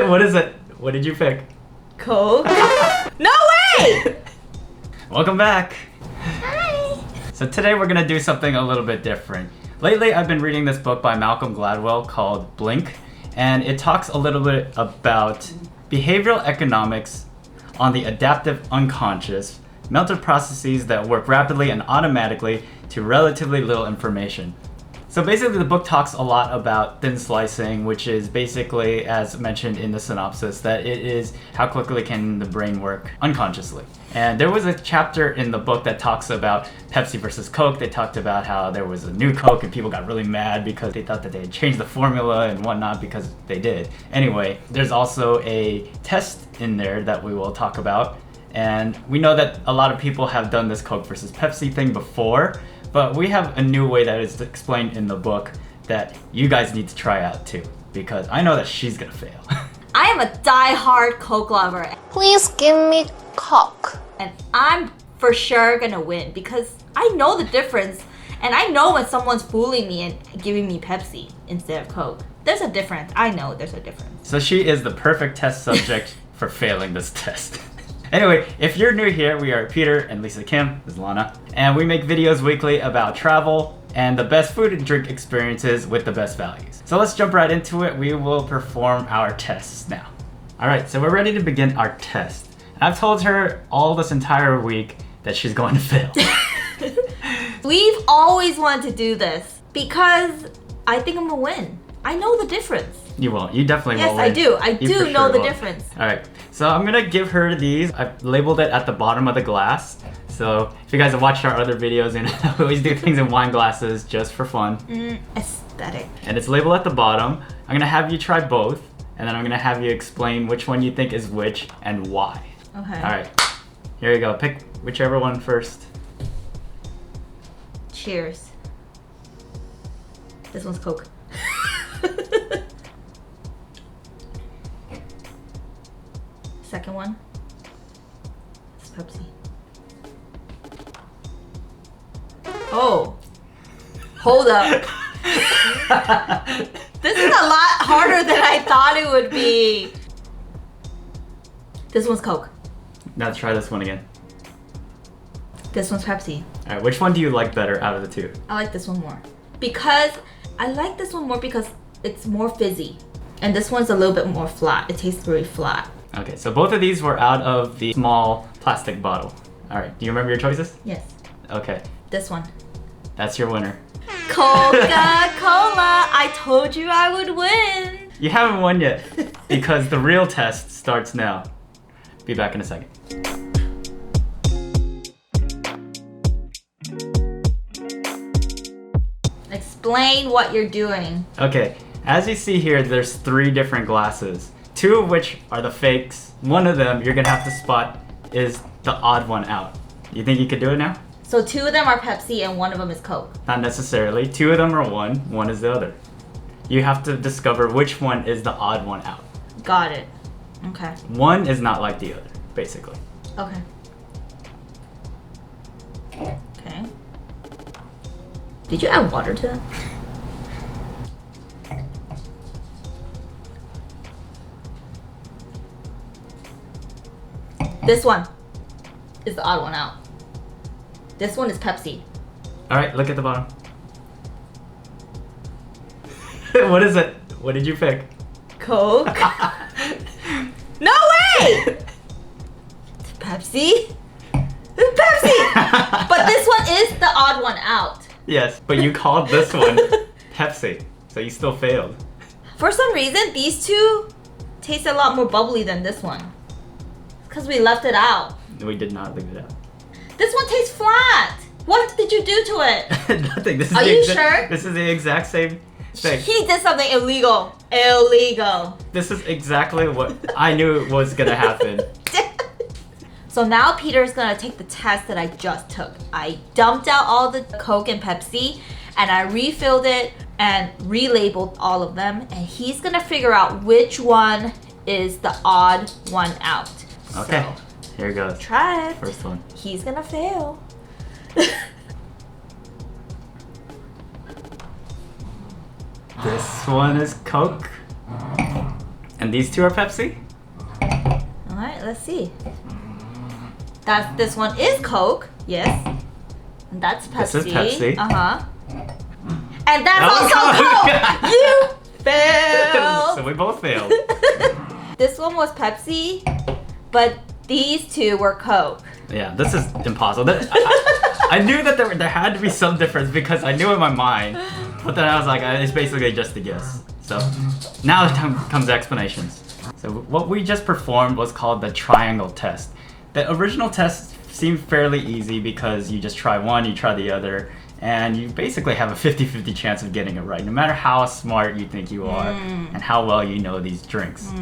What is it? What did you pick? Coke. No way! Welcome back. Hi. So today we're gonna do something a little bit different. Lately I've been reading this book by Malcolm Gladwell called Blink, and it talks a little bit about behavioral economics on the adaptive unconscious, mental processes that work rapidly and automatically to relatively little information. So basically the book talks a lot about thin slicing, which is basically, as mentioned in the synopsis, that it is how quickly can the brain work unconsciously. And there was a chapter in the book that talks about Pepsi versus Coke. They talked about how there was a new Coke and people got really mad because they thought that they had changed the formula and whatnot, because they did. Anyway, there's also a test in there that we will talk about. And we know that a lot of people have done this Coke versus Pepsi thing before, but we have a new way that is explained in the book that you guys need to try out too, because I know that she's gonna fail. I am a die-hard Coke lover, Please give me Coke. and I'm for sure gonna win because I know the difference, and I know when someone's fooling me and giving me Pepsi instead of Coke. There's a difference. I know there's a difference. So she is the perfect test subject for failing this test. Anyway, if you're new here, we are Peter and Lisa Kim, this is Lana, and we make videos weekly about travel and the best food and drink experiences with the best values. So let's jump right into it. We will perform our tests now. All right, so we're ready to begin our test. I've told her all this entire week that she's going to fail. We've always wanted to do this because I think I'm gonna win. I know the difference. You won't. You definitely Yes, won't. I do. I You do for know sure the won't. difference. All right, so I'm gonna give her these. I've labeled it at the bottom of the glass. So if you guys have watched our other videos, and we always do things in wine glasses just for fun. Aesthetic. And it's labeled at the bottom. I'm gonna have you try both, and then I'm gonna have you explain which one you think is which and why. Okay. All right, here you go. Pick whichever one first. Cheers. This one's Coke. Second one. It's Pepsi. Oh. Hold up. This is a lot harder than I thought it would be. This one's Coke. Now try this one again. This one's Pepsi. All right, which one do you like better out of the two? I like this one more. Because I like this one more because it's more fizzy. And this one's a little bit more flat. It tastes very flat. Okay, so both of these were out of the small plastic bottle. All right, do you remember your choices? Yes. Okay, This one. that's your winner. Coca-Cola. I told you I would win. You haven't won yet, because the real test starts now. Be back in a second. Explain what you're doing. Okay, as you see here, there's 3 different glasses. 2 of which are the fakes. One of them you're gonna have to spot is the odd one out. You think you could do it now? So 2 of them are Pepsi and 1 of them is Coke. Not necessarily. 2 of them are one is the other. You have to discover which one is the odd one out. Got it. Okay. One is not like the other, basically. Okay. Okay. Did you add water to that? This one is the odd one out. This one is Pepsi. All right, look at the bottom. What is it? What did you pick? Coke. No way! It's Pepsi. It's Pepsi! But this one is the odd one out. Yes, but you called this one Pepsi, so you still failed. For some reason, these two taste a lot more bubbly than this one. Because we left it out. We did not leave it out. This one tastes flat. What did you do to it? Nothing. This is Are the you sure? This is the exact same thing. He did something illegal. Illegal. This is exactly what I knew was gonna happen. So now Peter's gonna take the test that I just took. I dumped out all the Coke and Pepsi and I refilled it and relabeled all of them, and he's gonna figure out which one is the odd one out. Okay, So, here goes. try it. First one. He's gonna fail. This one is Coke. And these two are Pepsi? All right, let's see. This one is Coke, yes. And that's Pepsi. This is Pepsi. Uh-huh. And that's Oh, also Coke! You failed! So we both failed. This one was Pepsi, but these two were Coke. Yeah, this is impossible. I knew that there had to be some difference because I knew in my mind, but then I was like, it's basically just a guess. So now the time comes explanations. So what we just performed was called the triangle test. The original test seemed fairly easy because you just try one, you try the other, and you basically have a 50-50 chance of getting it right, no matter how smart you think you are and how well you know these drinks.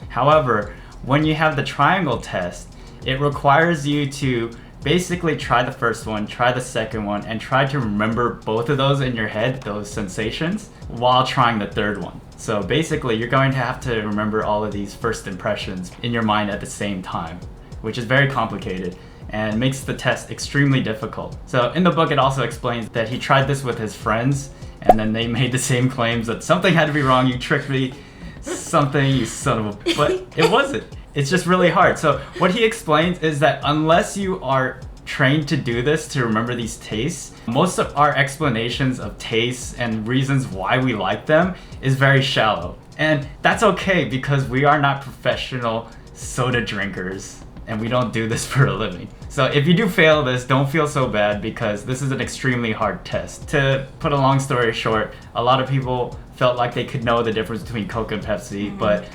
However, when you have the triangle test, it requires you to basically try the first one, try the second one, and try to remember both of those in your head, those sensations, while trying the third one. So basically, you're going to have to remember all of these first impressions in your mind at the same time, which is very complicated and makes the test extremely difficult. So in the book, it also explains that he tried this with his friends, and then they made the same claims that something had to be wrong, you tricked me, something, you son of a... But it wasn't. It's just really hard. So what he explains is that unless you are trained to do this, to remember these tastes, most of our explanations of tastes and reasons why we like them is very shallow. And that's okay because we are not professional soda drinkers and we don't do this for a living. So if you do fail this, don't feel so bad because this is an extremely hard test. To put a long story short, a lot of people felt like they could know the difference between Coke and Pepsi, but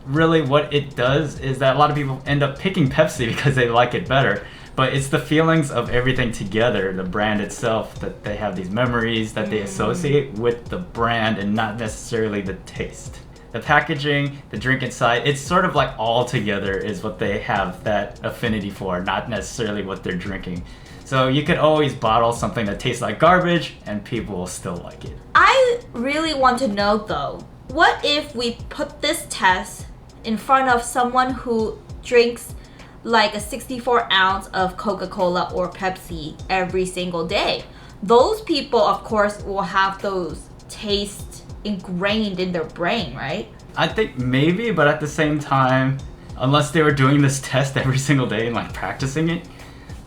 really what it does is that a lot of people end up picking Pepsi because they like it better. But it's the feelings of everything together, the brand itself, that they have these memories that they associate with the brand and not necessarily the taste. The packaging, the drink inside, it's sort of like all together is what they have that affinity for, not necessarily what they're drinking. So you could always bottle something that tastes like garbage and people will still like it. I really want to know though, what if we put this test in front of someone who drinks like a 64 ounce of Coca-Cola or Pepsi every single day? Those people, of course, will have those tastes ingrained in their brain, right? I think maybe, but at the same time, unless they were doing this test every single day and like practicing it,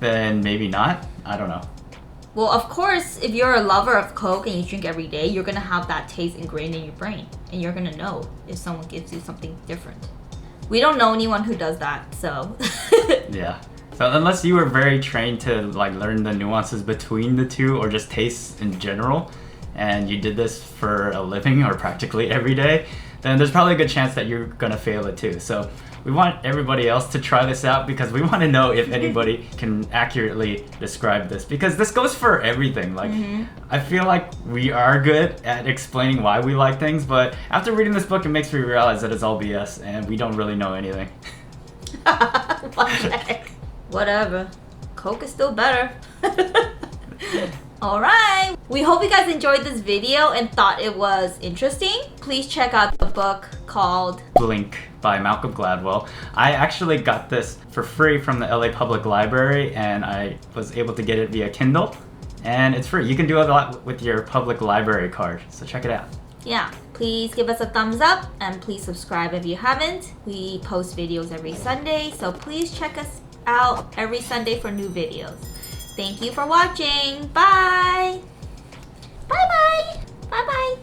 then maybe not. I don't know. Well, of course, if you're a lover of Coke and you drink every day, you're gonna have that taste ingrained in your brain, and you're gonna know if someone gives you something different. We don't know anyone who does that, so. Yeah. So unless you were very trained to like learn the nuances between the two or just tastes in general, and you did this for a living or practically every day, then there's probably a good chance that you're gonna fail it too. So we want everybody else to try this out because we want to know if anybody can accurately describe this, because this goes for everything. Like I feel like we are good at explaining why we like things, but after reading this book, it makes me realize that it's all BS and we don't really know anything. What the heck? Whatever. Coke is still better. Alright, we hope you guys enjoyed this video and thought it was interesting. Please check out the book called Blink by Malcolm Gladwell. I actually got this for free from the LA Public Library and I was able to get it via Kindle. And it's free. You can do a lot with your public library card, so check it out. Yeah, please give us a thumbs up and please subscribe if you haven't. We post videos every Sunday, so please check us out every Sunday for new videos. Thank you for watching. Bye. Bye bye. Bye bye.